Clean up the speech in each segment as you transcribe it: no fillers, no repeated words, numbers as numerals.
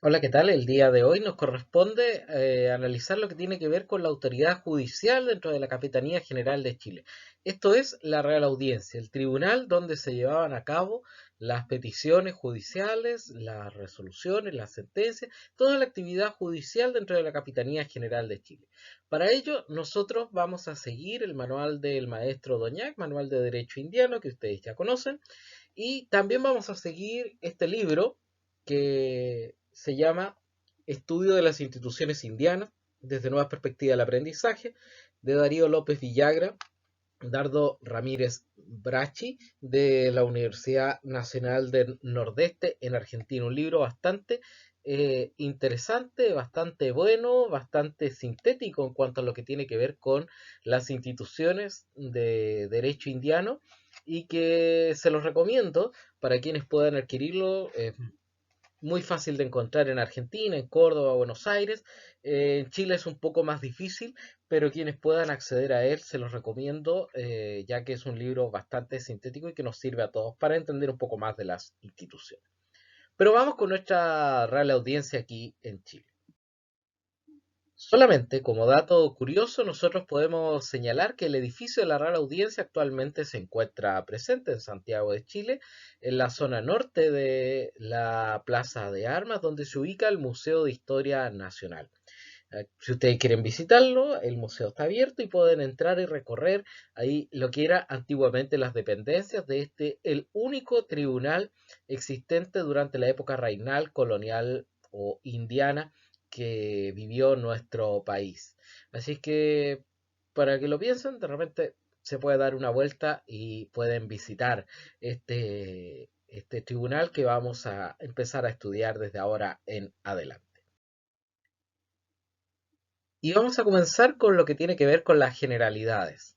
Hola, ¿qué tal? El día de hoy nos corresponde analizar lo que tiene que ver con la autoridad judicial dentro de la Capitanía General de Chile. Esto es la Real Audiencia, el tribunal donde se llevaban a cabo las peticiones judiciales, las resoluciones, las sentencias, toda la actividad judicial dentro de la Capitanía General de Chile. Para ello, nosotros vamos a seguir el manual del maestro Doñac, manual de Derecho Indiano, que ustedes ya conocen, y también vamos a seguir este libro que se llama Estudio de las instituciones indianas desde nuevas perspectivas del aprendizaje, de Darío López Villagra, Dardo Ramírez Brachi, de la Universidad Nacional del Nordeste en Argentina. Un libro bastante interesante, bastante bueno, bastante sintético en cuanto a lo que tiene que ver con las instituciones de derecho indiano y que se los recomiendo para quienes puedan adquirirlo. Muy fácil de encontrar en Argentina, en Córdoba, Buenos Aires. En Chile es un poco más difícil, pero quienes puedan acceder a él se los recomiendo, ya que es un libro bastante sintético y que nos sirve a todos para entender un poco más de las instituciones. Pero vamos con nuestra Real Audiencia aquí en Chile. Solamente como dato curioso, nosotros podemos señalar que el edificio de la Real Audiencia actualmente se encuentra presente en Santiago de Chile, en la zona norte de la Plaza de Armas, donde se ubica el Museo de Historia Nacional. Si ustedes quieren visitarlo, el museo está abierto y pueden entrar y recorrer ahí lo que era antiguamente las dependencias de el único tribunal existente durante la época reinal, colonial o indiana que vivió nuestro país. Así que para que lo piensen, de repente se puede dar una vuelta y pueden visitar este tribunal que vamos a empezar a estudiar desde ahora en adelante. Y vamos a comenzar con lo que tiene que ver con las generalidades.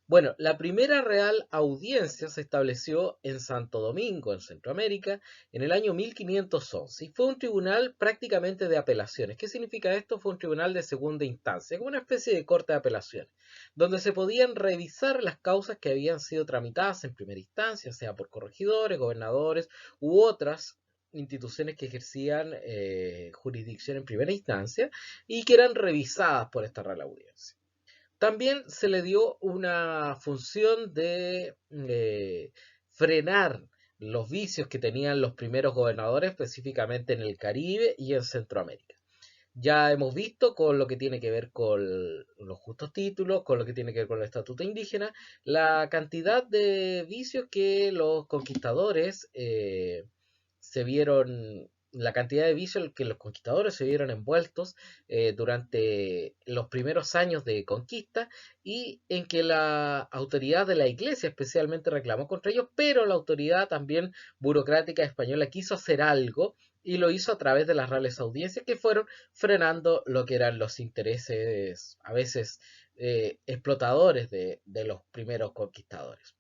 Bueno, la primera real audiencia se estableció en Santo Domingo, en Centroamérica, en el año 1511 y fue un tribunal prácticamente de apelaciones. ¿Qué significa esto? Fue un tribunal de segunda instancia, como una especie de corte de apelaciones, donde se podían revisar las causas que habían sido tramitadas en primera instancia, sea por corregidores, gobernadores u otras instituciones que ejercían jurisdicción en primera instancia y que eran revisadas por esta Real Audiencia. También se le dio una función de frenar los vicios que tenían los primeros gobernadores, específicamente en el Caribe y en Centroamérica. Ya hemos visto con lo que tiene que ver con los justos títulos, con lo que tiene que ver con el estatuto indígena, la cantidad de vicios que los conquistadores se vieron, la cantidad de vicios en que los conquistadores se vieron envueltos durante los primeros años de conquista y en que la autoridad de la iglesia especialmente reclamó contra ellos, pero la autoridad también burocrática española quiso hacer algo y lo hizo a través de las reales audiencias que fueron frenando lo que eran los intereses a veces explotadores de los primeros conquistadores.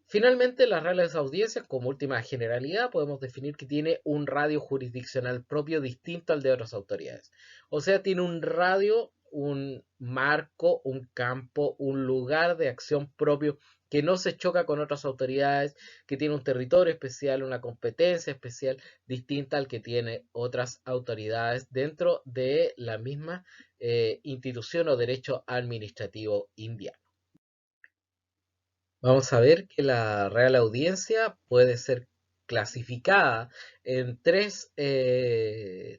Finalmente, las reales audiencias, como última generalidad, podemos definir que tiene un radio jurisdiccional propio distinto al de otras autoridades. O sea, tiene un radio, un marco, un campo, un lugar de acción propio que no se choca con otras autoridades, que tiene un territorio especial, una competencia especial distinta al que tiene otras autoridades dentro de la misma institución o derecho administrativo indiano. Vamos a ver que la Real Audiencia puede ser clasificada en tres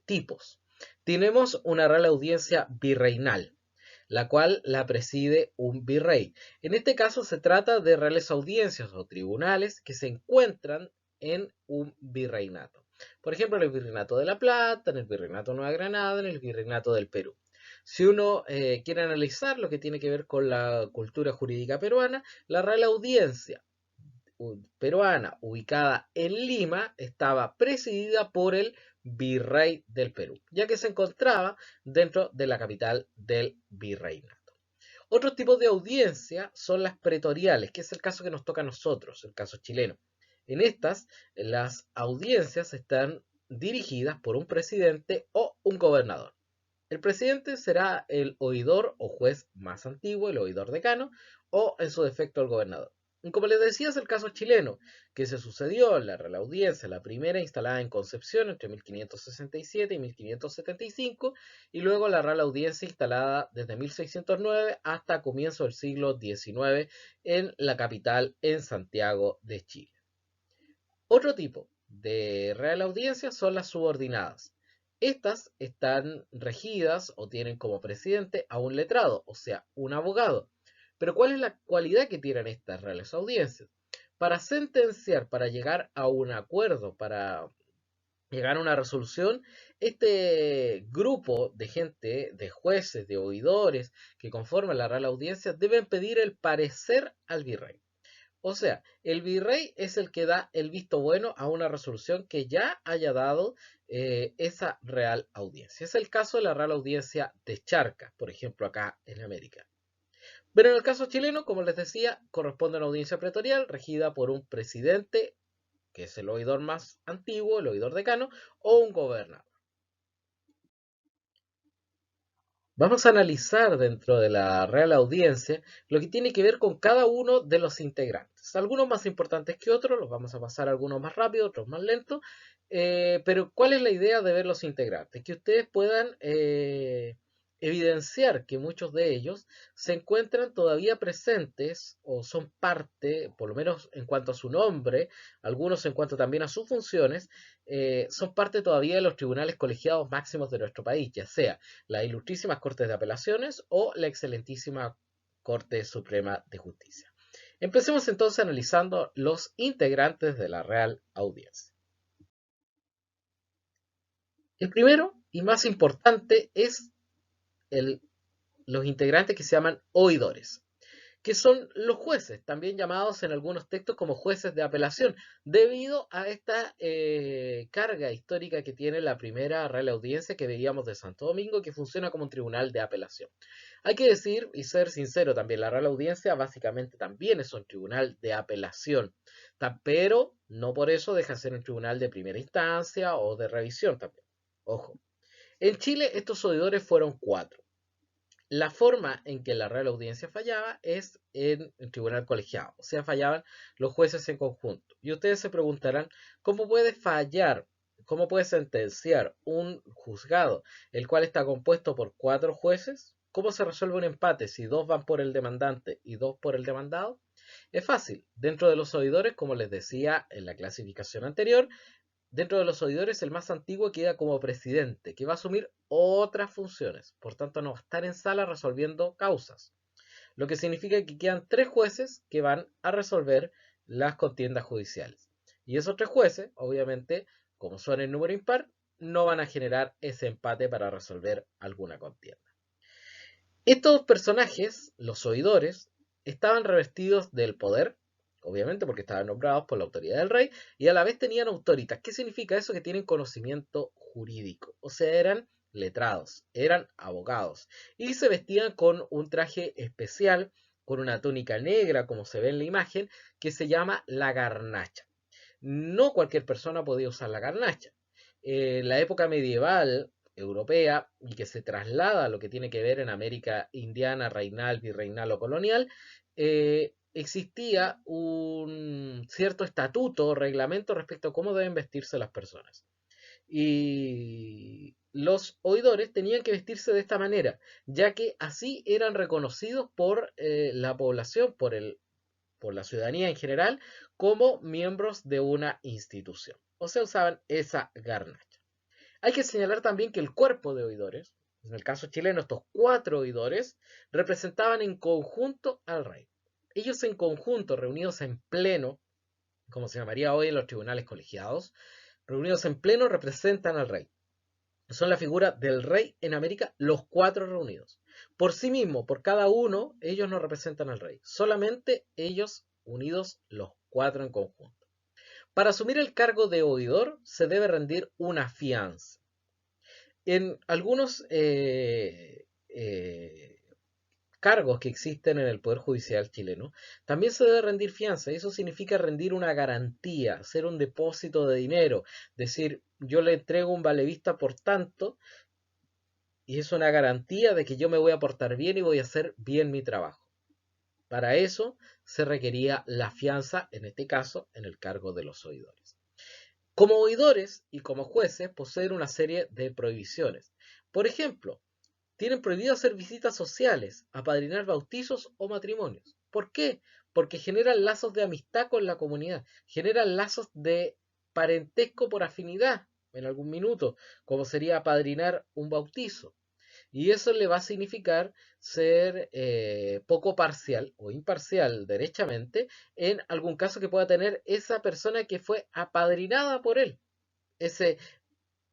tipos. Tenemos una Real Audiencia virreinal, la cual la preside un virrey. En este caso se trata de reales audiencias o tribunales que se encuentran en un virreinato. Por ejemplo, en el Virreinato de La Plata, en el Virreinato de Nueva Granada, en el Virreinato del Perú. Si uno quiere analizar lo que tiene que ver con la cultura jurídica peruana, la Real Audiencia peruana ubicada en Lima estaba presidida por el virrey del Perú, ya que se encontraba dentro de la capital del virreinato. Otros tipos de audiencia son las pretoriales, que es el caso que nos toca a nosotros, el caso chileno. En estas, las audiencias están dirigidas por un presidente o un gobernador. El presidente será el oidor o juez más antiguo, el oidor decano, o en su defecto el gobernador. Y como les decía, es el caso chileno, que se sucedió en la Real Audiencia, la primera instalada en Concepción entre 1567 y 1575, y luego la Real Audiencia instalada desde 1609 hasta comienzo del siglo XIX en la capital, en Santiago de Chile. Otro tipo de Real Audiencia son las subordinadas. Estas están regidas o tienen como presidente a un letrado, o sea, un abogado. Pero ¿cuál es la cualidad que tienen estas reales audiencias? Para sentenciar, para llegar a un acuerdo, para llegar a una resolución, este grupo de gente, de jueces, de oidores que conforman la Real Audiencia, deben pedir el parecer al virrey. O sea, el virrey es el que da el visto bueno a una resolución que ya haya dado esa Real Audiencia. Es el caso de la Real Audiencia de Charcas, por ejemplo, acá en América. Pero en el caso chileno, como les decía, corresponde a una audiencia pretorial regida por un presidente, que es el oidor más antiguo, el oidor decano, o un gobernador. Vamos a analizar dentro de la Real Audiencia lo que tiene que ver con cada uno de los integrantes. Algunos más importantes que otros, los vamos a pasar algunos más rápido, otros más lentos. Pero ¿cuál es la idea de ver los integrantes? Que ustedes puedan evidenciar que muchos de ellos se encuentran todavía presentes o son parte, por lo menos en cuanto a su nombre, algunos en cuanto también a sus funciones, son parte todavía de los tribunales colegiados máximos de nuestro país, ya sea las ilustrísimas Cortes de Apelaciones o la excelentísima Corte Suprema de Justicia. Empecemos entonces analizando los integrantes de la Real Audiencia. El primero y más importante es los integrantes que se llaman oidores, que son los jueces, también llamados en algunos textos como jueces de apelación, debido a esta carga histórica que tiene la primera Real Audiencia que veíamos de Santo Domingo, que funciona como un tribunal de apelación. Hay que decir y ser sincero también, la Real Audiencia básicamente también es un tribunal de apelación, pero no por eso deja de ser un tribunal de primera instancia o de revisión también. Ojo, en Chile estos oidores fueron 4. La forma en que la Real Audiencia fallaba es en el tribunal colegiado, o sea, fallaban los jueces en conjunto. Y ustedes se preguntarán, ¿cómo puede fallar, cómo puede sentenciar un juzgado, el cual está compuesto por 4 jueces? ¿Cómo se resuelve un empate si 2 van por el demandante y 2 por el demandado? Es fácil. Dentro de los oidores, como les decía en la clasificación anterior, dentro de los oidores, el más antiguo queda como presidente, que va a asumir otras funciones, por tanto no va a estar en sala resolviendo causas, lo que significa que quedan 3 jueces que van a resolver las contiendas judiciales. Y esos 3 jueces, obviamente, como son en número impar, no van a generar ese empate para resolver alguna contienda. Estos personajes, los oidores, estaban revestidos del poder, obviamente porque estaban nombrados por la autoridad del rey, y a la vez tenían autoritas. ¿Qué significa eso? Que tienen conocimiento jurídico, o sea, eran letrados, eran abogados, y se vestían con un traje especial, con una túnica negra, como se ve en la imagen, que se llama la garnacha. No cualquier persona podía usar la garnacha. En la época medieval europea y que se traslada a lo que tiene que ver en América indiana, reinal, virreinal o colonial, existía un cierto estatuto o reglamento respecto a cómo deben vestirse las personas. Y los oidores tenían que vestirse de esta manera, ya que así eran reconocidos por la población, por la ciudadanía en general, como miembros de una institución. O sea, usaban esa garnacha. Hay que señalar también que el cuerpo de oidores, en el caso chileno, estos 4 oidores, representaban en conjunto al rey. Ellos en conjunto, reunidos en pleno, como se llamaría hoy en los tribunales colegiados, reunidos en pleno representan al rey. Son la figura del rey en América, los 4 reunidos. Por sí mismo, por cada uno, ellos no representan al rey. Solamente ellos unidos, los 4 en conjunto. Para asumir el cargo de oidor se debe rendir una fianza. En algunos cargos que existen en el Poder Judicial chileno, también se debe rendir fianza. Y eso significa rendir una garantía, hacer un depósito de dinero. Decir, yo le entrego un valevista por tanto, y es una garantía de que yo me voy a portar bien y voy a hacer bien mi trabajo. Para eso se requería la fianza, en este caso, en el cargo de los oidores. Como oidores y como jueces poseen una serie de prohibiciones. Por ejemplo, tienen prohibido hacer visitas sociales, apadrinar bautizos o matrimonios. ¿Por qué? Porque generan lazos de amistad con la comunidad, generan lazos de parentesco por afinidad en algún minuto, como sería apadrinar un bautizo. Y eso le va a significar ser poco parcial o imparcial derechamente en algún caso que pueda tener esa persona que fue apadrinada por él, ese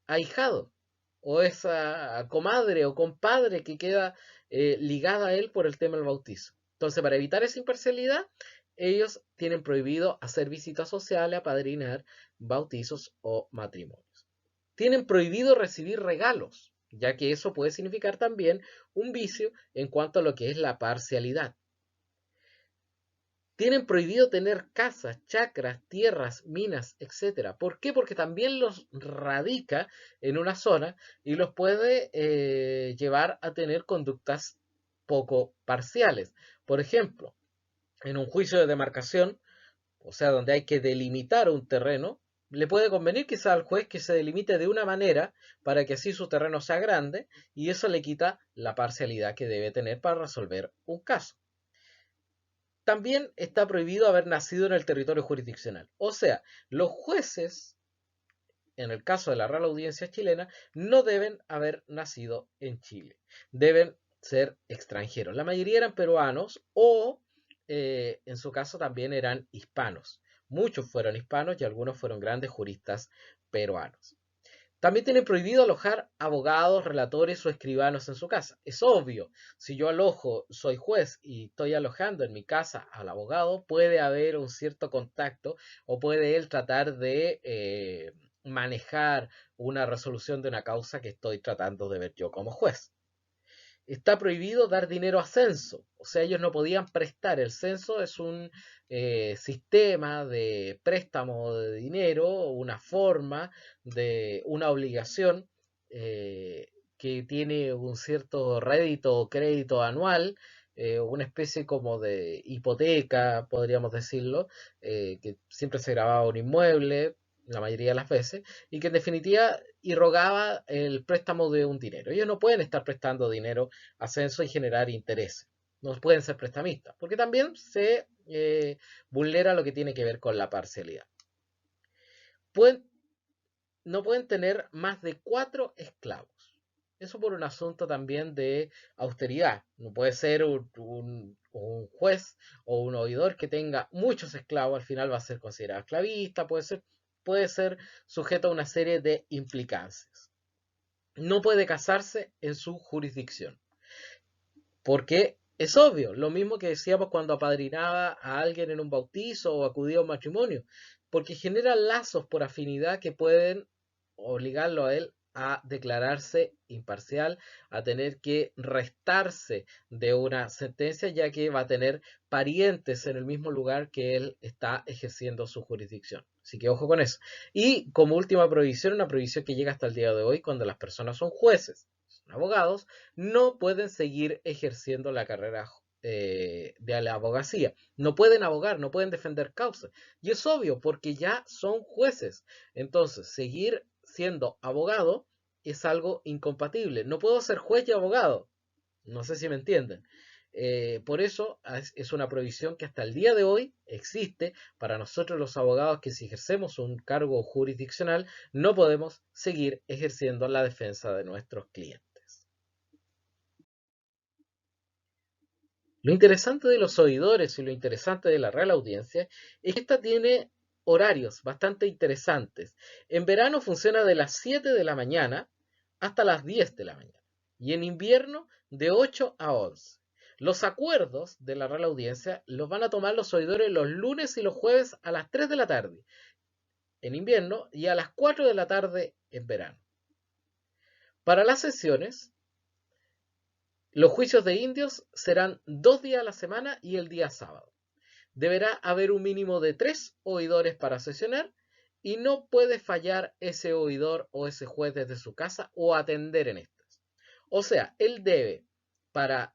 ahijado o esa comadre o compadre que queda ligada a él por el tema del bautizo. Entonces, para evitar esa imparcialidad, ellos tienen prohibido hacer visitas sociales, apadrinar bautizos o matrimonios. Tienen prohibido recibir regalos, ya que eso puede significar también un vicio en cuanto a lo que es la parcialidad. Tienen prohibido tener casas, chacras, tierras, minas, etc. ¿Por qué? Porque también los radica en una zona y los puede llevar a tener conductas poco parciales. Por ejemplo, en un juicio de demarcación, o sea, donde hay que delimitar un terreno, le puede convenir quizá al juez que se delimite de una manera para que así su terreno sea grande y eso le quita la parcialidad que debe tener para resolver un caso. También está prohibido haber nacido en el territorio jurisdiccional. O sea, los jueces, en el caso de la Real Audiencia chilena, no deben haber nacido en Chile. Deben ser extranjeros. La mayoría eran peruanos o, en su caso, también eran hispanos. Muchos fueron hispanos y algunos fueron grandes juristas peruanos. También tienen prohibido alojar abogados, relatores o escribanos en su casa. Es obvio, si yo alojo, soy juez y estoy alojando en mi casa al abogado, puede haber un cierto contacto o puede él tratar de manejar una resolución de una causa que estoy tratando de ver yo como juez. Está prohibido dar dinero a censo, o sea, ellos no podían prestar. El censo es un sistema de préstamo de dinero, una forma de una obligación que tiene un cierto rédito o crédito anual, una especie como de hipoteca, podríamos decirlo, que siempre se grababa un inmueble, la mayoría de las veces, y que en definitiva irrogaba el préstamo de un dinero. Ellos no pueden estar prestando dinero a censo y generar intereses. No pueden ser prestamistas, porque también se vulnera lo que tiene que ver con la parcialidad. Pueden, no pueden tener más de 4 esclavos. Eso por un asunto también de austeridad. No puede ser un juez o un oidor que tenga muchos esclavos, al final va a ser considerado esclavista, puede ser sujeto a una serie de implicancias. No puede casarse en su jurisdicción, porque es obvio, lo mismo que decíamos cuando apadrinaba a alguien en un bautizo o acudía a un matrimonio, porque genera lazos por afinidad que pueden obligarlo a él a declararse imparcial, a tener que restarse de una sentencia, ya que va a tener parientes en el mismo lugar que él está ejerciendo su jurisdicción. Así que ojo con eso. Y como última prohibición, una prohibición que llega hasta el día de hoy cuando las personas son jueces, son abogados, no pueden seguir ejerciendo la carrera de la abogacía. No pueden abogar, no pueden defender causas. Y es obvio, porque ya son jueces. Entonces, seguir siendo abogado es algo incompatible. No puedo ser juez y abogado. No sé si me entienden. Por eso es una prohibición que hasta el día de hoy existe para nosotros los abogados, que si ejercemos un cargo jurisdiccional no podemos seguir ejerciendo la defensa de nuestros clientes. Lo interesante de los oidores y lo interesante de la Real Audiencia es que esta tiene horarios bastante interesantes. En verano funciona de las 7 de la mañana hasta las 10 de la mañana y en invierno de 8 a 11. Los acuerdos de la Real Audiencia los van a tomar los oidores los lunes y los jueves a las 3 de la tarde en invierno y a las 4 de la tarde en verano. Para las sesiones, los juicios de indios serán 2 días a la semana y el día sábado. Deberá haber un mínimo de 3 oidores para sesionar y no puede fallar ese oidor o ese juez desde su casa o atender en estas. O sea, él debe, para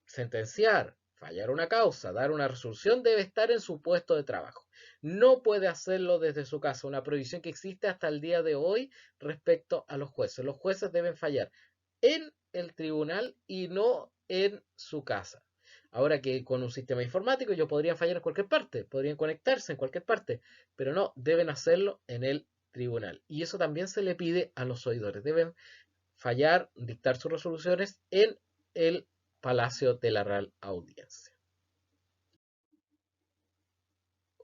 sentenciar, fallar una causa, dar una resolución, debe estar en su puesto de trabajo. No puede hacerlo desde su casa, una prohibición que existe hasta el día de hoy respecto a los jueces. Los jueces deben fallar en el tribunal y no en su casa. Ahora que con un sistema informático ellos podrían fallar en cualquier parte, podrían conectarse en cualquier parte, pero no, deben hacerlo en el tribunal. Y eso también se le pide a los oidores. Deben fallar, dictar sus resoluciones en el Palacio de la Real Audiencia.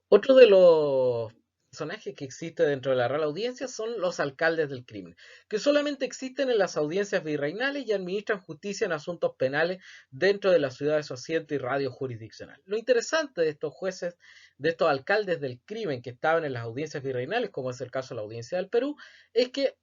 Otro de los personajes que existe dentro de la Real Audiencia son los alcaldes del crimen, que solamente existen en las audiencias virreinales y administran justicia en asuntos penales dentro de la ciudad de su asiento y radio jurisdiccional. Lo interesante de estos jueces, de estos alcaldes del crimen que estaban en las audiencias virreinales, como es el caso de la Audiencia del Perú, es que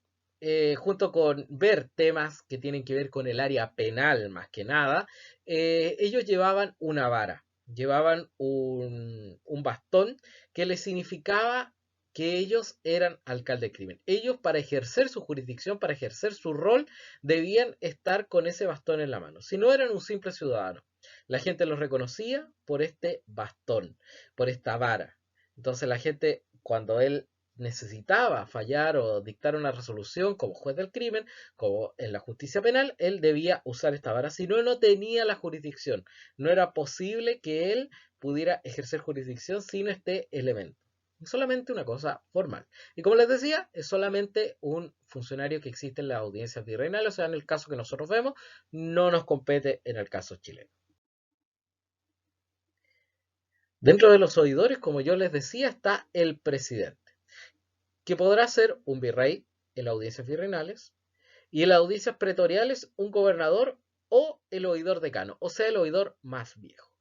junto con ver temas que tienen que ver con el área penal más que nada, ellos llevaban una vara, llevaban un bastón que les significaba que ellos eran alcalde de crimen. Ellos, para ejercer su jurisdicción, para ejercer su rol, debían estar con ese bastón en la mano. Si no, eran un simple ciudadano. La gente los reconocía por este bastón, por esta vara. Entonces la gente, cuando él necesitaba fallar o dictar una resolución como juez del crimen, como en la justicia penal, él debía usar esta vara. Si no, no tenía la jurisdicción. No era posible que él pudiera ejercer jurisdicción sin este elemento. Es solamente una cosa formal. Y como les decía, es solamente un funcionario que existe en las audiencias virreinales, o sea, en el caso que nosotros vemos, no nos compete en el caso chileno. Dentro de los oidores, como yo les decía, está el presidente, que podrá ser un virrey en las audiencias virreinales y en las audiencias pretoriales un gobernador o el oidor decano, o sea, el oidor más viejo.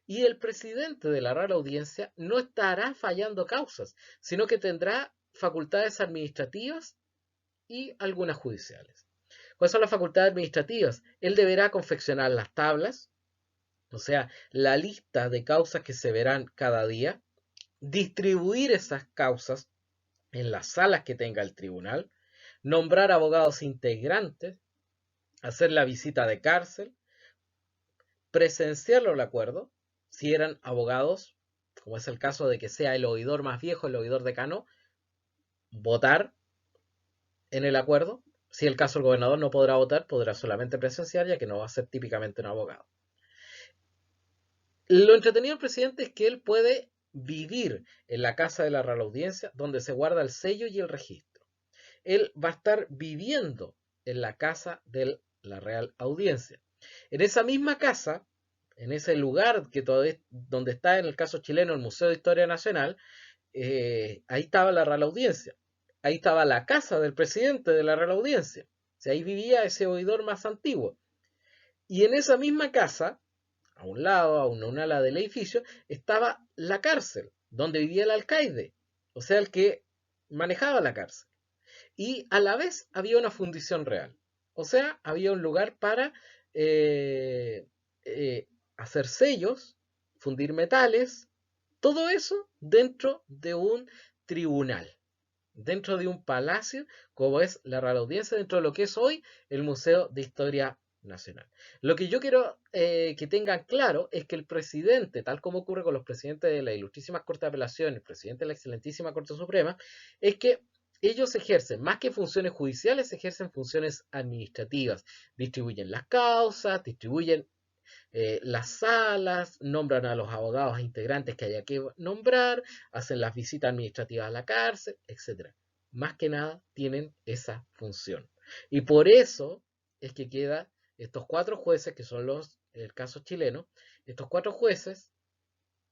Y el presidente de la Real Audiencia no estará fallando causas, sino que tendrá facultades administrativas y algunas judiciales. ¿Cuáles son las facultades administrativas? Él deberá confeccionar las tablas, o sea, la lista de causas que se verán cada día, distribuir esas causas en las salas que tenga el tribunal, nombrar abogados integrantes, hacer la visita de cárcel, presenciarlo el acuerdo, si eran abogados, como es el caso de que sea el oidor más viejo, el oidor decano, votar en el acuerdo. Si el caso el gobernador no podrá votar, podrá solamente presenciar, ya que no va a ser típicamente un abogado. Lo entretenido del presidente es que él puede vivir en la casa de la Real Audiencia, donde se guarda el sello y el registro. Él va a estar viviendo en la casa de la Real Audiencia. En esa misma casa, en ese lugar que todavía, donde está en el caso chileno el Museo de Historia Nacional, ahí estaba la Real Audiencia. Ahí estaba la casa del presidente de la Real Audiencia. O sea, ahí vivía ese oidor más antiguo. Y en esa misma casa, a un lado, a un ala del edificio, estaba la cárcel, donde vivía el alcaide, o sea, el que manejaba la cárcel. Y a la vez había una fundición real, o sea, había un lugar para eh, hacer sellos, fundir metales, todo eso dentro de un tribunal, dentro de un palacio, como es la Real Audiencia, dentro de lo que es hoy el Museo de Historia Nacional. Lo que yo quiero que tengan claro es que el presidente, tal como ocurre con los presidentes de la Ilustrísima Corte de Apelación, el presidente de la Excelentísima Corte Suprema, es que ellos ejercen, más que funciones judiciales, ejercen funciones administrativas. Distribuyen las causas, distribuyen las salas, nombran a los abogados integrantes que haya que nombrar, hacen las visitas administrativas a la cárcel, etc. Más que nada tienen esa función. Y por eso es que queda estos cuatro jueces, que son los, en el caso chileno, estos cuatro jueces,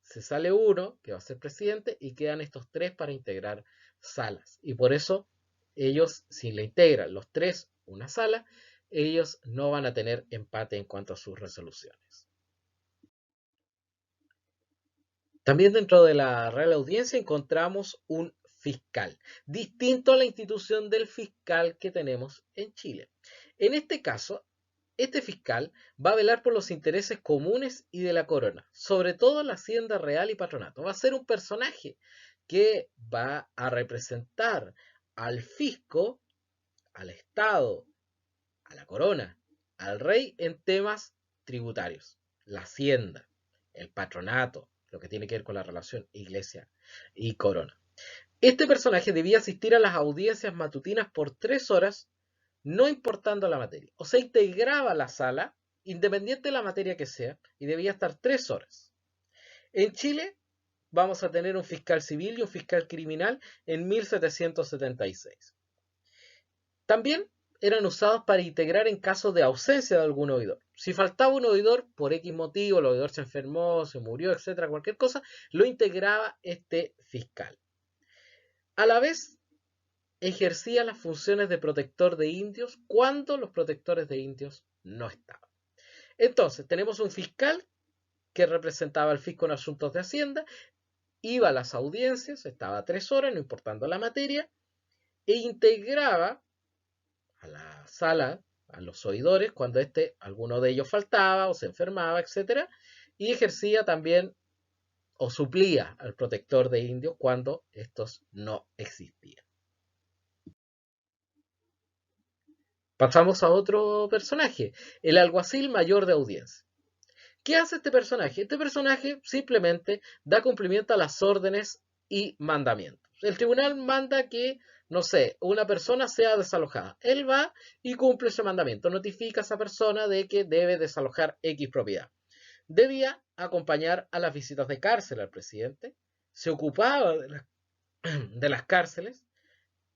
se sale uno, que va a ser presidente, y quedan estos tres para integrar salas. Y por eso ellos, si le integran los tres una sala, ellos no van a tener empate en cuanto a sus resoluciones. También dentro de la Real Audiencia encontramos un fiscal, distinto a la institución del fiscal que tenemos en Chile. En este caso, este fiscal va a velar por los intereses comunes y de la corona, sobre todo la hacienda real y patronato. Va a ser un personaje que va a representar al fisco, al Estado, a la corona, al rey en temas tributarios, la hacienda. el patronato, lo que tiene que ver con la relación iglesia y corona. Este personaje debía asistir a las audiencias matutinas por 3 horas, no importando la materia. O sea, integraba la sala, independiente de la materia que sea, y debía estar 3 horas. En Chile vamos a tener un fiscal civil y un fiscal criminal en 1776. También eran usados para integrar en caso de ausencia de algún oidor. Si faltaba un oidor por X motivo, el oidor se enfermó, se murió, etcétera, cualquier cosa, lo integraba este fiscal. A la vez, ejercía las funciones de protector de indios cuando los protectores de indios no estaban. Entonces, tenemos un fiscal que representaba al fisco en asuntos de Hacienda, iba a las audiencias, estaba 3 horas, no importando la materia, e integraba a la sala a los oidores cuando alguno de ellos faltaba o se enfermaba, etcétera, y ejercía también o suplía al protector de indios cuando estos no existían. Pasamos a otro personaje, el alguacil mayor de audiencia. ¿Qué hace este personaje? Este personaje simplemente da cumplimiento a las órdenes y mandamientos. El tribunal manda que, no sé, una persona sea desalojada. Él va y cumple ese mandamiento. Notifica a esa persona de que debe desalojar X propiedad. Debía acompañar a las visitas de cárcel al presidente. Se ocupaba de las cárceles.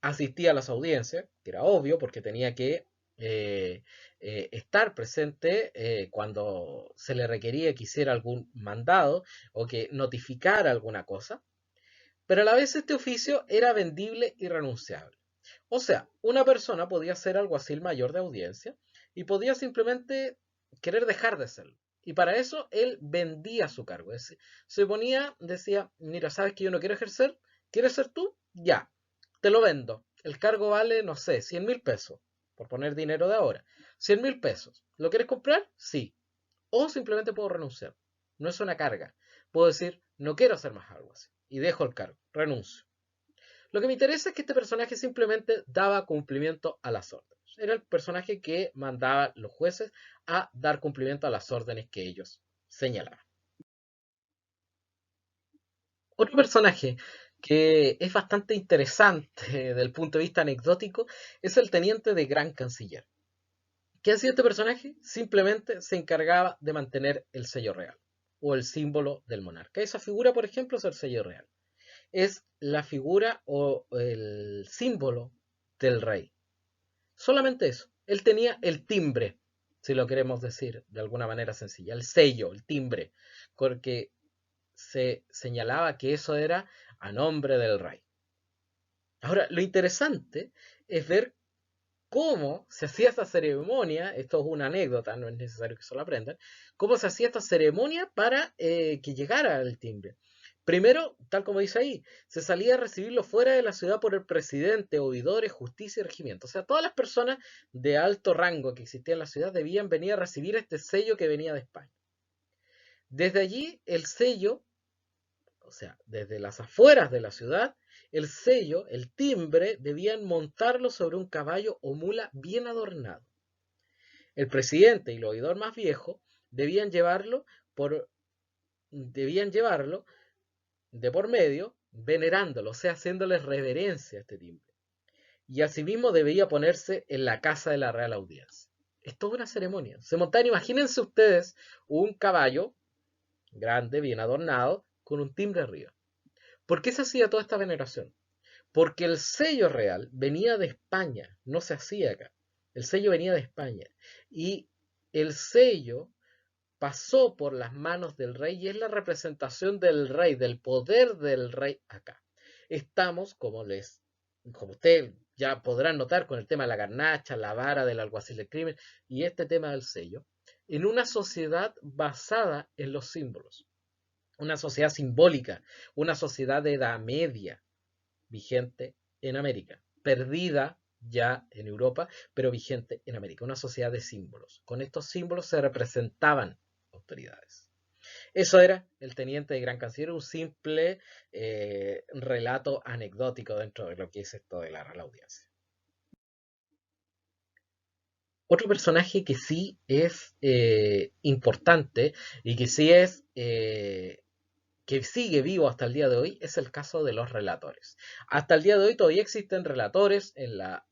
Asistía a las audiencias, que era obvio porque tenía que estar presente cuando se le requería que hiciera algún mandado o que notificara alguna cosa, pero a la vez este oficio era vendible y renunciable. O sea, una persona podía ser alguacil mayor de audiencia y podía simplemente querer dejar de serlo. Y para eso él vendía su cargo. Es decir, se ponía, decía, mira, sabes que yo no quiero ejercer, ¿quieres ser tú? Ya, te lo vendo. El cargo vale, no sé, 100.000 pesos, por poner dinero de ahora. 100.000 pesos. ¿Lo quieres comprar? Sí. O simplemente puedo renunciar. No es una carga. Puedo decir, no quiero hacer más algo así. Y dejo el cargo, renuncio. Lo que me interesa es que este personaje simplemente daba cumplimiento a las órdenes. Era el personaje que mandaba a los jueces a dar cumplimiento a las órdenes que ellos señalaban. Otro personaje que es bastante interesante desde el punto de vista anecdótico es el teniente de gran canciller. ¿Qué hacía este personaje? Simplemente se encargaba de mantener el sello real o el símbolo del monarca. Esa figura, por ejemplo, es el sello real. Es la figura o el símbolo del rey. Solamente eso. Él tenía el timbre, si lo queremos decir de alguna manera sencilla, el sello, el timbre, porque se señalaba que eso era a nombre del rey. Ahora, lo interesante es ver cómo se hacía esta ceremonia. Esto es una anécdota, no es necesario que se lo aprendan, cómo se hacía esta ceremonia para que llegara el timbre. Primero, tal como dice ahí, se salía a recibirlo fuera de la ciudad por el presidente, oidores, justicia y regimiento. O sea, todas las personas de alto rango que existían en la ciudad debían venir a recibir este sello que venía de España. Desde allí, el sello, o sea, desde las afueras de la ciudad, el sello, el timbre, debían montarlo sobre un caballo o mula bien adornado. El presidente y el oidor más viejo debían llevarlo por, debían llevarlo de por medio, venerándolo, o sea, haciéndoles reverencia a este timbre. Y asimismo debía ponerse en la casa de la Real Audiencia. Es toda una ceremonia. Se montaban, imagínense ustedes, un caballo grande, bien adornado, con un timbre arriba. ¿Por qué se hacía toda esta veneración? Porque el sello real venía de España, no se hacía acá. El sello venía de España. Y el sello pasó por las manos del rey y es la representación del rey, del poder del rey acá. Estamos, como ustedes ya podrán notar con el tema de la garnacha, la vara del alguacil del crimen y este tema del sello, en una sociedad basada en los símbolos, una sociedad simbólica, una sociedad de edad media vigente en América, perdida ya en Europa, pero vigente en América, una sociedad de símbolos. Con estos símbolos se representaban autoridades. Eso era el teniente de Gran Canciller, un simple relato anecdótico dentro de lo que es esto de la Real Audiencia. Otro personaje que sí es importante y que sí es que sigue vivo hasta el día de hoy es el caso de los relatores. Hasta el día de hoy todavía existen relatores en la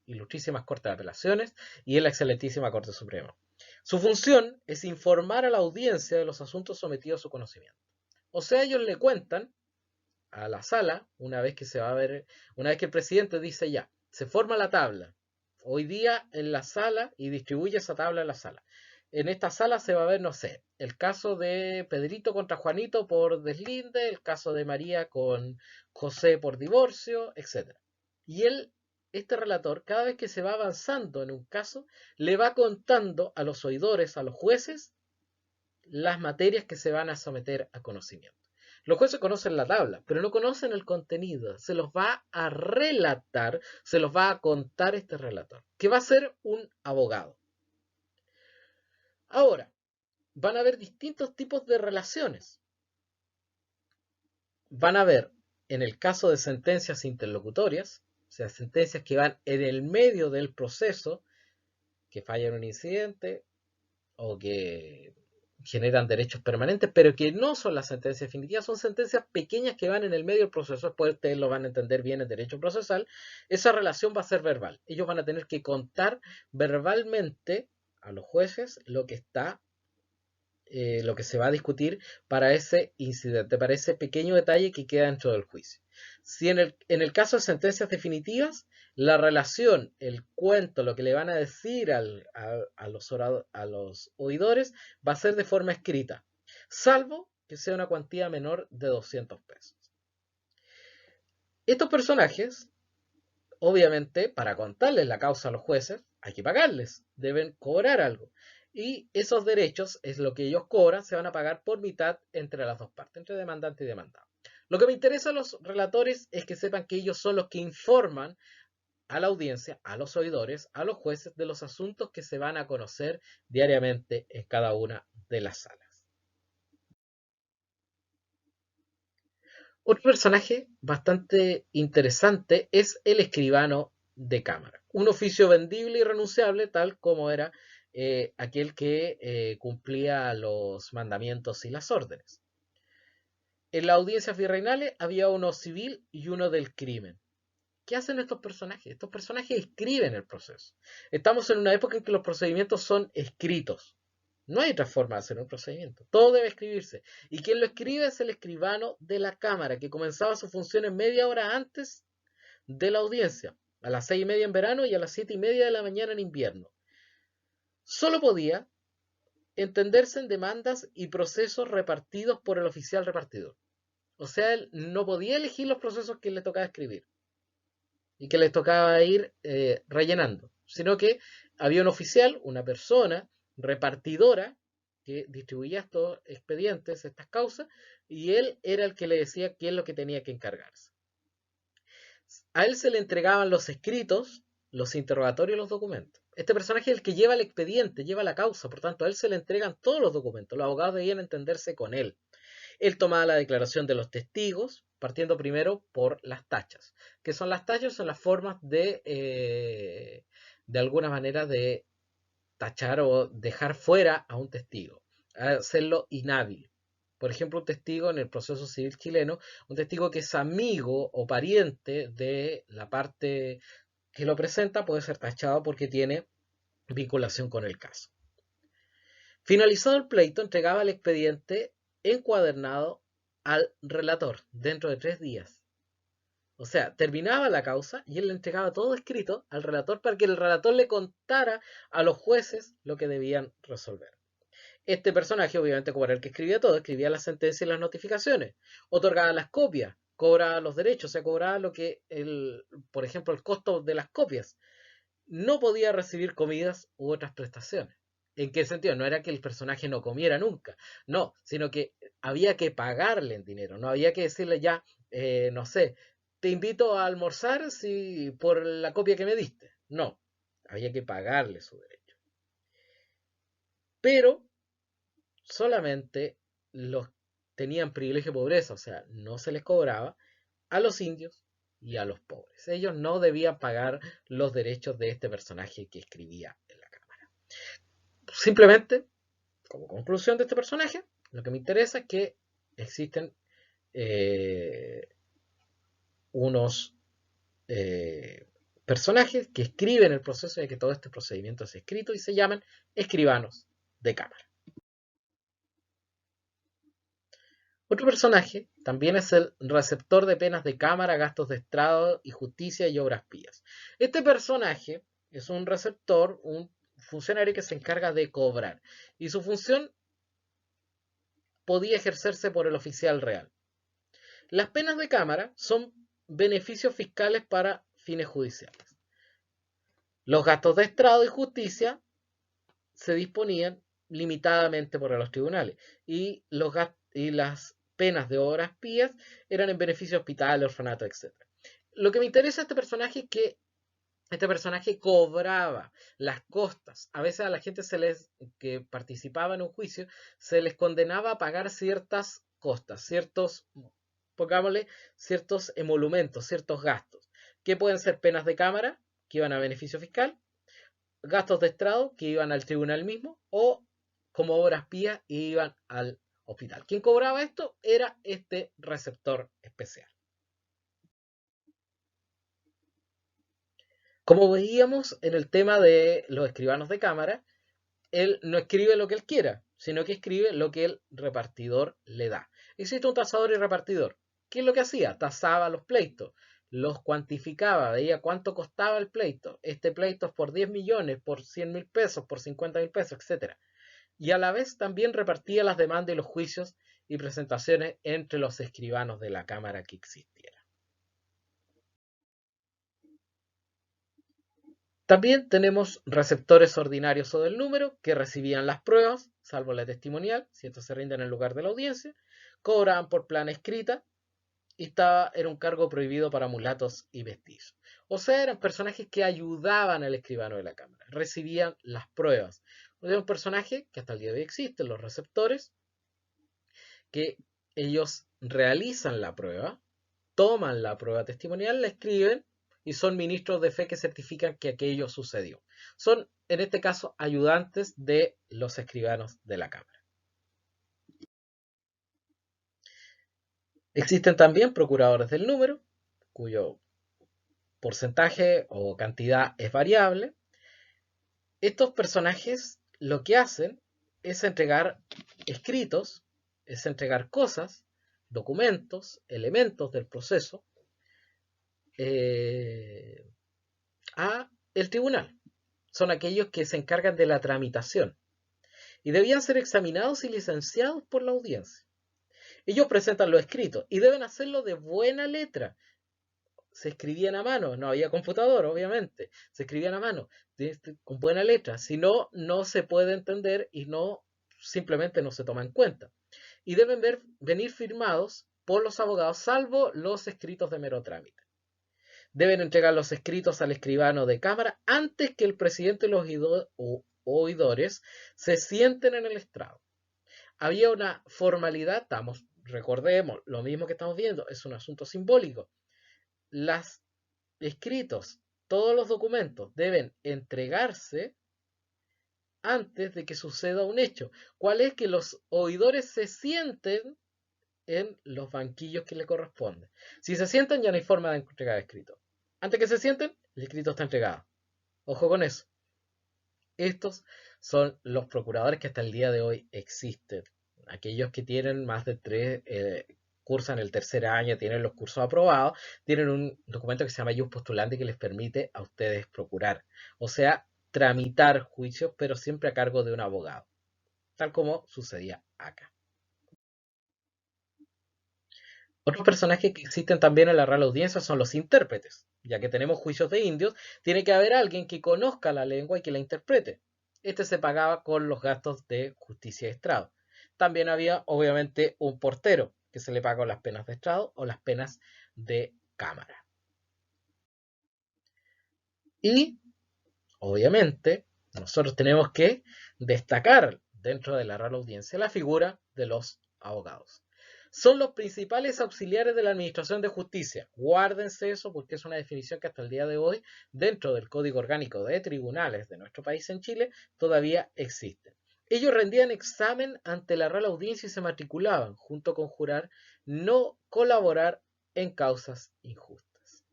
ilustrísimas Corte de Apelaciones y en la excelentísima Corte Suprema. Su función es informar a la audiencia de los asuntos sometidos a su conocimiento. O sea, ellos le cuentan a la sala, una vez que se va a ver, una vez que el presidente dice ya, se forma la tabla, hoy día en la sala y distribuye esa tabla en la sala. En esta sala se va a ver, no sé, el caso de Pedrito contra Juanito por deslinde, el caso de María con José por divorcio, etc. Y él, este relator, cada vez que se va avanzando en un caso, le va contando a los oidores, a los jueces, las materias que se van a someter a conocimiento. Los jueces conocen la tabla, pero no conocen el contenido. Se los va a relatar, se los va a contar este relator, que va a ser un abogado. Ahora, van a haber distintos tipos de relaciones. Van a haber, en el caso de sentencias interlocutorias, o sea, sentencias que van en el medio del proceso, que falla en un incidente o que generan derechos permanentes, pero que no son las sentencias definitivas, son sentencias pequeñas que van en el medio del proceso, después ustedes lo van a entender bien en derecho procesal, esa relación va a ser verbal. Ellos van a tener que contar verbalmente a los jueces lo que se va a discutir para ese incidente, para ese pequeño detalle que queda dentro del juicio. Si en el caso de sentencias definitivas, la relación, el cuento, lo que le van a decir a los oidores va a ser de forma escrita, salvo que sea una cuantía menor de 200 pesos. Estos personajes, obviamente, para contarles la causa a los jueces, hay que pagarles, deben cobrar algo. Y esos derechos, es lo que ellos cobran, se van a pagar por mitad entre las dos partes, entre demandante y demandado. Lo que me interesa a los relatores es que sepan que ellos son los que informan a la audiencia, a los oidores, a los jueces de los asuntos que se van a conocer diariamente en cada una de las salas. Otro personaje bastante interesante es el escribano de cámara, un oficio vendible y renunciable, tal como era aquel que cumplía los mandamientos y las órdenes. En las audiencias virreinales había uno civil y uno del crimen. ¿Qué hacen estos personajes? Estos personajes escriben el proceso. Estamos en una época en que los procedimientos son escritos. No hay otra forma de hacer un procedimiento. Todo debe escribirse. Y quien lo escribe es el escribano de la Cámara, que comenzaba sus funciones media hora antes de la audiencia, a las 6:30 en verano y a las 7:30 de la mañana en invierno. Solo podía entenderse en demandas y procesos repartidos por el oficial repartidor. O sea, él no podía elegir los procesos que le tocaba escribir y que les tocaba ir rellenando, sino que había un oficial, una persona repartidora que distribuía estos expedientes, estas causas, y él era el que le decía qué es lo que tenía que encargarse. A él se le entregaban los escritos, los interrogatorios y los documentos. Este personaje es el que lleva el expediente, lleva la causa, por tanto a él se le entregan todos los documentos. Los abogados debían entenderse con él. Él tomaba la declaración de los testigos, partiendo primero por las tachas. ¿Qué son las tachas? Son las formas de alguna manera, de tachar o dejar fuera a un testigo, hacerlo inhábil. Por ejemplo, un testigo en el proceso civil chileno, un testigo que es amigo o pariente de la parte que lo presenta, puede ser tachado porque tiene vinculación con el caso. Finalizado el pleito, entregaba el expediente encuadernado al relator dentro de 3 días. O sea, terminaba la causa y él le entregaba todo escrito al relator para que el relator le contara a los jueces lo que debían resolver. Este personaje, obviamente, como era el que escribía todo, escribía las sentencias y las notificaciones, otorgaba las copias, cobraba los derechos, o sea, cobraba por ejemplo, el costo de las copias. No podía recibir comidas u otras prestaciones. ¿En qué sentido? No era que el personaje no comiera nunca, no, sino que había que pagarle en dinero, no había que decirle ya, no sé, te invito a almorzar si por la copia que me diste. No, había que pagarle su derecho. Pero solamente los tenían privilegio de pobreza, o sea, no se les cobraba a los indios y a los pobres. Ellos no debían pagar los derechos de este personaje que escribía en la Cámara. Simplemente, como conclusión de este personaje, lo que me interesa es que existen unos personajes que escriben el proceso de que todo este procedimiento es escrito y se llaman escribanos de Cámara. Otro personaje también es el receptor de penas de Cámara, gastos de Estado y justicia y obras pías. Este personaje es un receptor, un funcionario que se encarga de cobrar y su función podía ejercerse por el oficial real. Las penas de Cámara son beneficios fiscales para fines judiciales. Los gastos de estrado y justicia se disponían limitadamente por los tribunales y las penas de obras pías eran en beneficio de hospitales, orfanato, etc. Lo que me interesa de este personaje es que este personaje cobraba las costas. A veces a la gente que participaba en un juicio se les condenaba a pagar ciertas costas, pongámosle, ciertos emolumentos, ciertos gastos, que pueden ser penas de Cámara, que iban a beneficio fiscal, gastos de estrado, que iban al tribunal mismo, o como obras pías, iban al hospital. Quien cobraba esto era este receptor especial. Como veíamos en el tema de los escribanos de Cámara, él no escribe lo que él quiera, sino que escribe lo que el repartidor le da. Existe un tasador y repartidor. ¿Qué es lo que hacía? Tasaba los pleitos, los cuantificaba, veía cuánto costaba el pleito. Este pleito es por 10 millones, por 100.000 pesos, por 50.000 pesos, etc. Y a la vez también repartía las demandas y los juicios y presentaciones entre los escribanos de la Cámara que existiera. También tenemos receptores ordinarios o del número que recibían las pruebas, salvo la testimonial, si estos se rinden en lugar de la audiencia, cobraban por plana escrita y era un cargo prohibido para mulatos y mestizos. O sea, eran personajes que ayudaban al escribano de la Cámara, recibían las pruebas. Era un personaje que hasta el día de hoy existen, los receptores, que ellos realizan la prueba, toman la prueba testimonial, la escriben y son ministros de fe que certifican que aquello sucedió. Son, en este caso, ayudantes de los escribanos de la Cámara. Existen también procuradores del número, cuyo porcentaje o cantidad es variable. Estos personajes lo que hacen es entregar escritos, es entregar cosas, documentos, elementos del proceso a el tribunal. Son aquellos que se encargan de la tramitación y debían ser examinados y licenciados por la audiencia. Ellos presentan los escritos y deben hacerlo de buena letra. Se escribían a mano, no había computador, obviamente, se escribían a mano, con buena letra, si no, no se puede entender y simplemente no se toma en cuenta. Y deben venir firmados por los abogados, salvo los escritos de mero trámite. Deben entregar los escritos al escribano de Cámara antes que el presidente y los oidores se sienten en el estrado. Había una formalidad, recordemos, lo mismo que estamos viendo, es un asunto simbólico. Los escritos, todos los documentos deben entregarse antes de que suceda un hecho. ¿Cuál es? Que los oidores se sienten en los banquillos que le corresponden. Si se sientan, ya no hay forma de entregar escrito. Antes que se sienten, el escrito está entregado. Ojo con eso. Estos son los procuradores que hasta el día de hoy existen. Aquellos que tienen más de 3, cursan el tercer año, tienen los cursos aprobados, tienen un documento que se llama Ius Postulandi que les permite a ustedes procurar. O sea, tramitar juicios, pero siempre a cargo de un abogado. Tal como sucedía acá. Otros personajes que existen también en la Real Audiencia son los intérpretes. Ya que tenemos juicios de indios, tiene que haber alguien que conozca la lengua y que la interprete. Este se pagaba con los gastos de justicia de estrado. También había, obviamente, un portero que se le paga las penas de estrado o las penas de Cámara. Y, obviamente, nosotros tenemos que destacar dentro de la Real Audiencia la figura de los abogados. son los principales auxiliares de la administración de justicia. Guárdense eso porque es una definición que hasta el día de hoy, dentro del Código Orgánico de Tribunales de nuestro país en Chile, todavía existe. Ellos rendían examen ante la Real Audiencia y se matriculaban, junto con jurar no colaborar en causas injustas.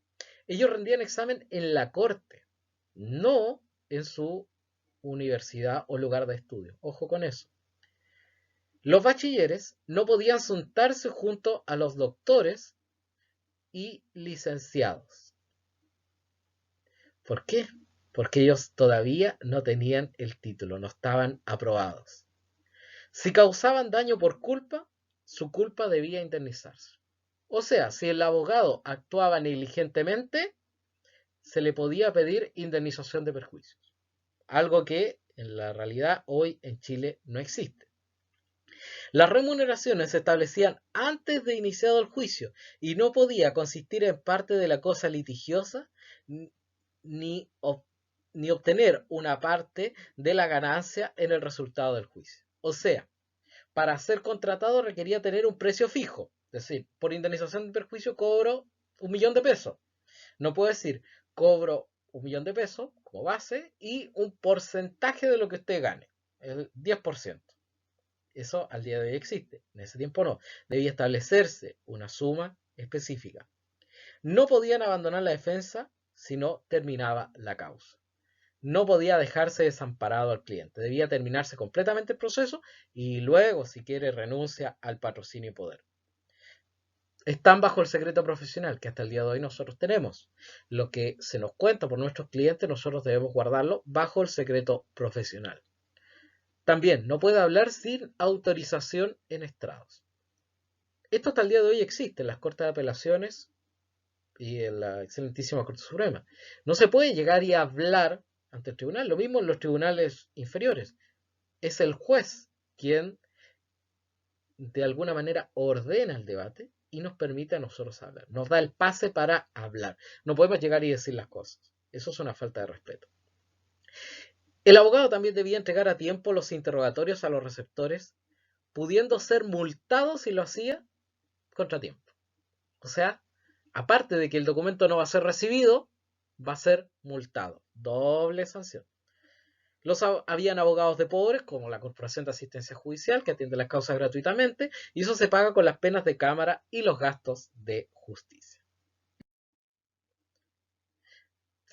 Ellos rendían examen en la corte, no en su universidad o lugar de estudio. Ojo con eso. Los bachilleres no podían sentarse junto a los doctores y licenciados. ¿Por qué? Porque ellos todavía no tenían el título, no estaban aprobados. Si causaban daño por culpa, su culpa debía indemnizarse. O sea, si el abogado actuaba negligentemente, se le podía pedir indemnización de perjuicios. Algo que en la realidad hoy en Chile no existe. Las remuneraciones se establecían antes de iniciado el juicio y no podía consistir en parte de la cosa litigiosa ni obtener una parte de la ganancia en el resultado del juicio. O sea, para ser contratado requería tener un precio fijo, es decir, por indemnización de perjuicio cobro 1.000.000 de pesos. No puedo decir, cobro 1.000.000 de pesos como base y un porcentaje de lo que usted gane, el 10%. Eso al día de hoy existe, en ese tiempo no. Debía establecerse una suma específica. No podían abandonar la defensa si no terminaba la causa. No podía dejarse desamparado al cliente. Debía terminarse completamente el proceso y luego, si quiere, renuncia al patrocinio y poder. Están bajo el secreto profesional que hasta el día de hoy nosotros tenemos. Lo que se nos cuenta por nuestros clientes, nosotros debemos guardarlo bajo el secreto profesional. También no puede hablar sin autorización en estrados. Esto hasta el día de hoy existe en las Cortes de Apelaciones y en la excelentísima Corte Suprema. No se puede llegar y hablar ante el tribunal. Lo mismo en los tribunales inferiores. Es el juez quien de alguna manera ordena el debate y nos permite a nosotros hablar. Nos da el pase para hablar. No podemos llegar y decir las cosas. Eso es una falta de respeto. El abogado también debía entregar a tiempo los interrogatorios a los receptores, pudiendo ser multado si lo hacía contratiempo. O sea, aparte de que el documento no va a ser recibido, va a ser multado. Doble sanción. Habían abogados de pobres, como la Corporación de Asistencia Judicial, que atiende las causas gratuitamente, y eso se paga con las penas de cámara y los gastos de justicia.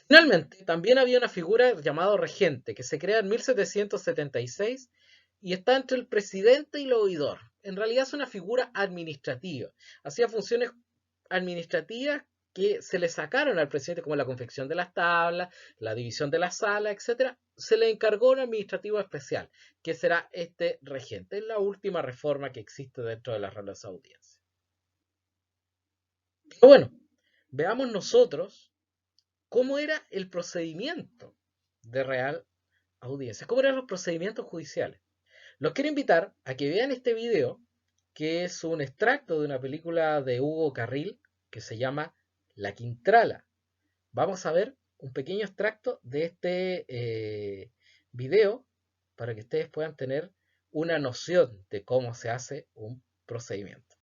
Finalmente, también había una figura llamada regente, que se crea en 1776 y está entre el presidente y el oidor. En realidad es una figura administrativa. Hacía funciones administrativas que se le sacaron al presidente, como la confección de las tablas, la división de la sala, etc. Se le encargó un administrativo especial, que será este regente. Es la última reforma que existe dentro de las Reales Audiencias. Pero bueno, veamos nosotros cómo era el procedimiento de Real Audiencia, cómo eran los procedimientos judiciales. Los quiero invitar a que vean este video, que es un extracto de una película de Hugo Carril que se llama La Quintrala. Vamos a ver un pequeño extracto de este video para que ustedes puedan tener una noción de cómo se hace un procedimiento.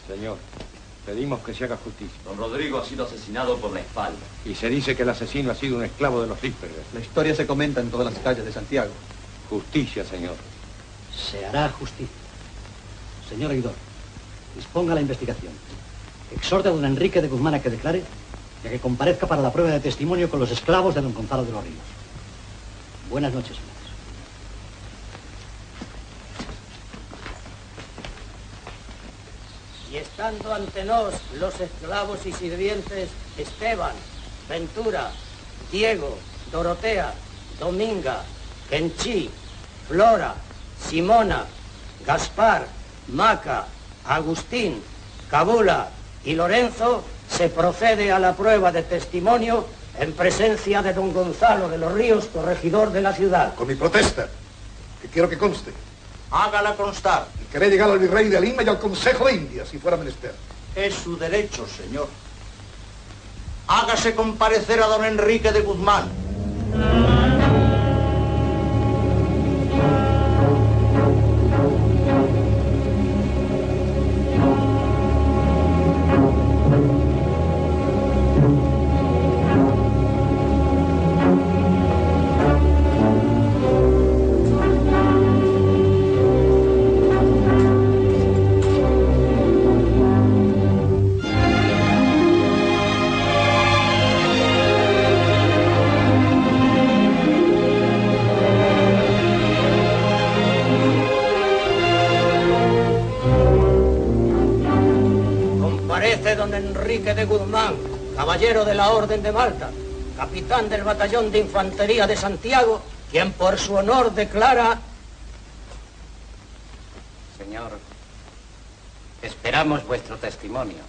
Señor, pedimos que se haga justicia. Don Rodrigo ha sido asesinado por la espalda. Y se dice que el asesino ha sido un esclavo de los Lichtenberger. La historia se comenta en todas las calles de Santiago. Justicia, señor. Se hará justicia. Señor oidor, disponga la investigación. Exhorte a don Enrique de Guzmán a que declare y a que comparezca para la prueba de testimonio con los esclavos de don Gonzalo de los Ríos. Buenas noches, señores. Y estando ante nos los esclavos y sirvientes Esteban, Ventura, Diego, Dorotea, Dominga, Kenchi, Flora, Simona, Gaspar, Maca, Agustín, Cabula y Lorenzo, se procede a la prueba de testimonio en presencia de don Gonzalo de los Ríos, corregidor de la ciudad. Con mi protesta, que quiero que conste. Hágala constar. Y queré llegar al virrey de Lima y al Consejo de Indias, si fuera menester. Es su derecho, señor. Hágase comparecer a don Enrique de Guzmán. Comparece don Enrique de Guzmán, caballero de la Orden de Malta, capitán del batallón de infantería de Santiago, quien por su honor declara... Señor, esperamos vuestro testimonio.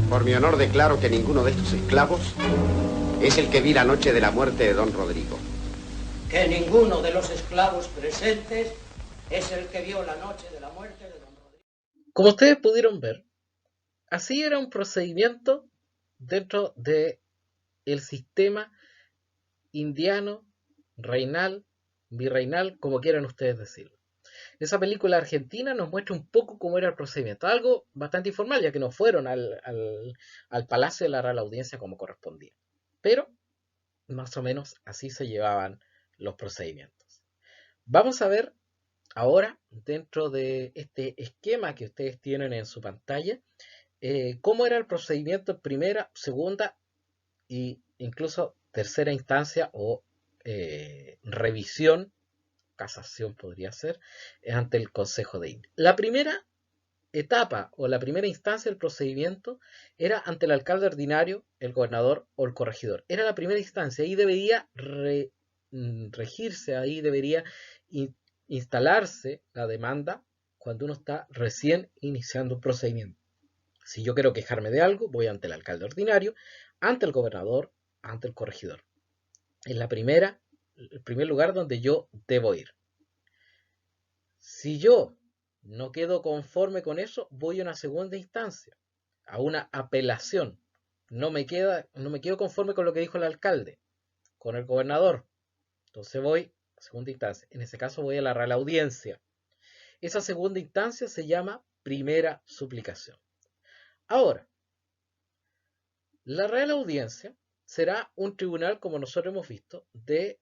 Por mi honor declaro que ninguno de estos esclavos es el que vi la noche de la muerte de don Rodrigo. Que ninguno de los esclavos presentes es el que vio la noche de la muerte de don Rodrigo. Como ustedes pudieron ver, así era un procedimiento dentro del sistema indiano, reinal, virreinal, como quieran ustedes decirlo. Esa película argentina nos muestra un poco cómo era el procedimiento, algo bastante informal, ya que no fueron al Palacio de la Real Audiencia como correspondía. Pero, más o menos, así se llevaban los procedimientos. Vamos a ver ahora, dentro de este esquema que ustedes tienen en su pantalla, cómo era el procedimiento en primera, segunda e incluso tercera instancia o revisión, casación podría ser, ante el Consejo de Indias. La primera etapa o la primera instancia del procedimiento era ante el alcalde ordinario, el gobernador o el corregidor. Era la primera instancia, ahí debería regirse, ahí debería instalarse la demanda cuando uno está recién iniciando un procedimiento. Si yo quiero quejarme de algo, voy ante el alcalde ordinario, ante el gobernador, ante el corregidor. Es el primer lugar donde yo debo ir. Si yo no quedo conforme con eso, voy a una segunda instancia, a una apelación. No me quedo conforme con lo que dijo el alcalde, con el gobernador. Entonces voy a segunda instancia. En ese caso voy a la Real Audiencia. Esa segunda instancia se llama primera suplicación. Ahora, la Real Audiencia será un tribunal, como nosotros hemos visto, de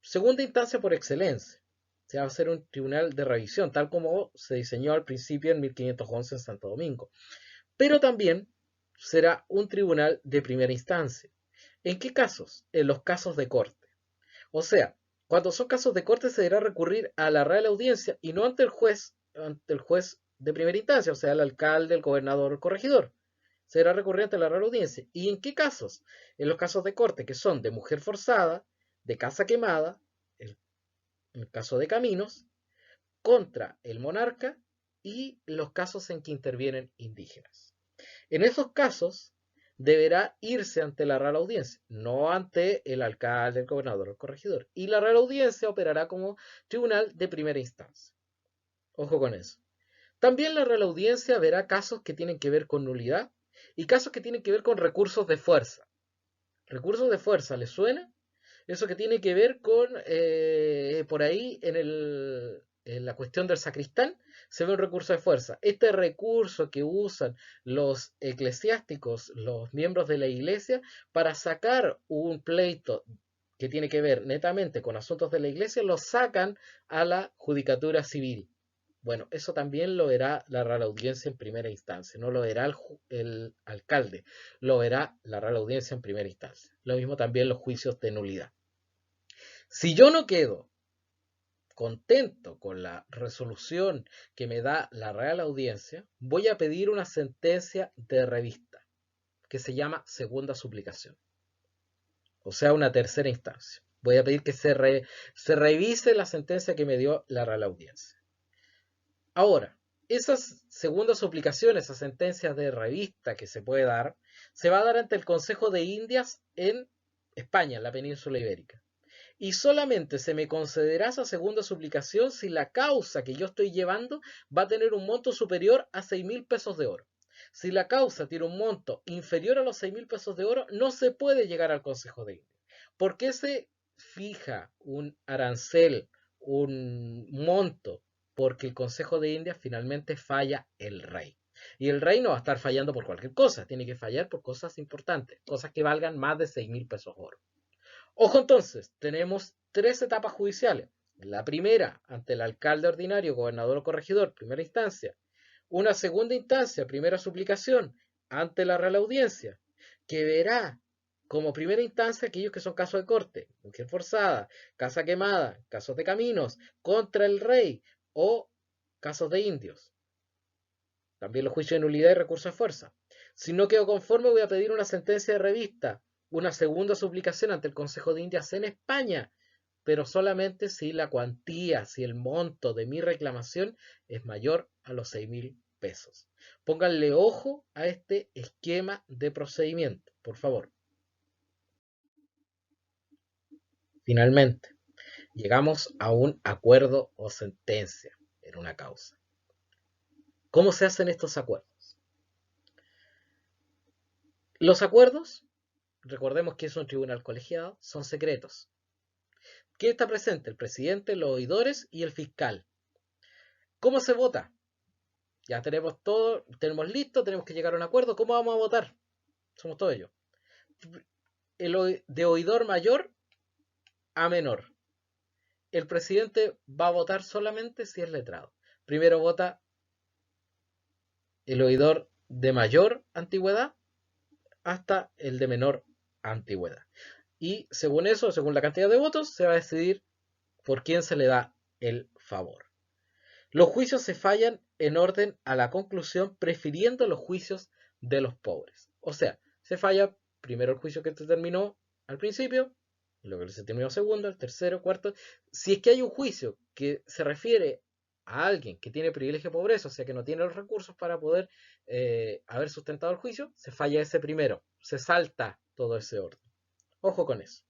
segunda instancia por excelencia. Se va a hacer un tribunal de revisión, tal como se diseñó al principio en 1511 en Santo Domingo. Pero también será un tribunal de primera instancia. ¿En qué casos? En los casos de corte. O sea, cuando son casos de corte se deberá recurrir a la Real Audiencia y no ante el juez de primera instancia, o sea, el alcalde, el gobernador, el corregidor. Se deberá recurrir ante la Real Audiencia. ¿Y en qué casos? En los casos de corte, que son de mujer forzada, de casa quemada, en el caso de caminos, contra el monarca y los casos en que intervienen indígenas. En esos casos deberá irse ante la Real Audiencia, no ante el alcalde, el gobernador o el corregidor. Y la Real Audiencia operará como tribunal de primera instancia. Ojo con eso. También la Real Audiencia verá casos que tienen que ver con nulidad y casos que tienen que ver con recursos de fuerza. ¿Recursos de fuerza les suena? Eso que tiene que ver con, por ahí, en la cuestión del sacristán, se ve un recurso de fuerza. Este recurso que usan los eclesiásticos, los miembros de la iglesia, para sacar un pleito que tiene que ver netamente con asuntos de la iglesia, lo sacan a la judicatura civil. Bueno, eso también lo verá la Real Audiencia en primera instancia, no lo verá el alcalde, lo verá la Real Audiencia en primera instancia. Lo mismo también los juicios de nulidad. Si yo no quedo contento con la resolución que me da la Real Audiencia, voy a pedir una sentencia de revista, que se llama segunda suplicación, o sea, una tercera instancia. Voy a pedir que se revise la sentencia que me dio la Real Audiencia. Ahora, esas segundas suplicaciones, esas sentencias de revista que se puede dar, se va a dar ante el Consejo de Indias en España, en la península ibérica. y solamente se me concederá esa segunda suplicación si la causa que yo estoy llevando va a tener un monto superior a 6.000 pesos de oro. Si la causa tiene un monto inferior a los 6.000 pesos de oro, no se puede llegar al Consejo de Indias. ¿Por qué se fija un arancel, un monto? Porque el Consejo de Indias finalmente falla el rey. Y el rey no va a estar fallando por cualquier cosa, tiene que fallar por cosas importantes, cosas que valgan más de 6.000 pesos de oro. Ojo entonces, tenemos 3 etapas judiciales. La primera, ante el alcalde ordinario, gobernador o corregidor, primera instancia. Una segunda instancia, primera suplicación, ante la Real Audiencia, que verá como primera instancia aquellos que son casos de corte, mujer forzada, casa quemada, casos de caminos, contra el rey o casos de indios. También los juicios de nulidad y recurso de fuerza. Si no quedo conforme, voy a pedir una sentencia de revista, una segunda suplicación ante el Consejo de Indias en España, pero solamente si la cuantía, si el monto de mi reclamación es mayor a los 6.000 pesos. Pónganle ojo a este esquema de procedimiento, por favor. Finalmente, llegamos a un acuerdo o sentencia en una causa. ¿Cómo se hacen estos acuerdos? Los acuerdos, recordemos que es un tribunal colegiado, son secretos. ¿Quién está presente? El presidente, los oidores y el fiscal. ¿Cómo se vota? Ya tenemos todo, tenemos listo, tenemos que llegar a un acuerdo. ¿Cómo vamos a votar? Somos todos ellos. De oidor mayor a menor. El presidente va a votar solamente si es letrado. Primero vota el oidor de mayor antigüedad hasta el de menor antigüedad. Y según eso, según la cantidad de votos, se va a decidir por quién se le da el favor. Los juicios se fallan en orden a la conclusión, prefiriendo los juicios de los pobres. O sea, se falla primero el juicio que se terminó al principio, luego que se terminó segundo, el tercero, cuarto. Si es que hay un juicio que se refiere a alguien que tiene privilegio de pobreza, o sea que no tiene los recursos para poder haber sustentado el juicio, se falla ese primero, se salta todo ese orden. Ojo con eso.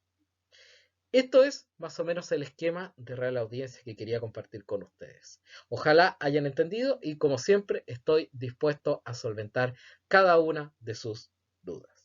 Esto es más o menos el esquema de Real Audiencia que quería compartir con ustedes. Ojalá hayan entendido y como siempre estoy dispuesto a solventar cada una de sus dudas.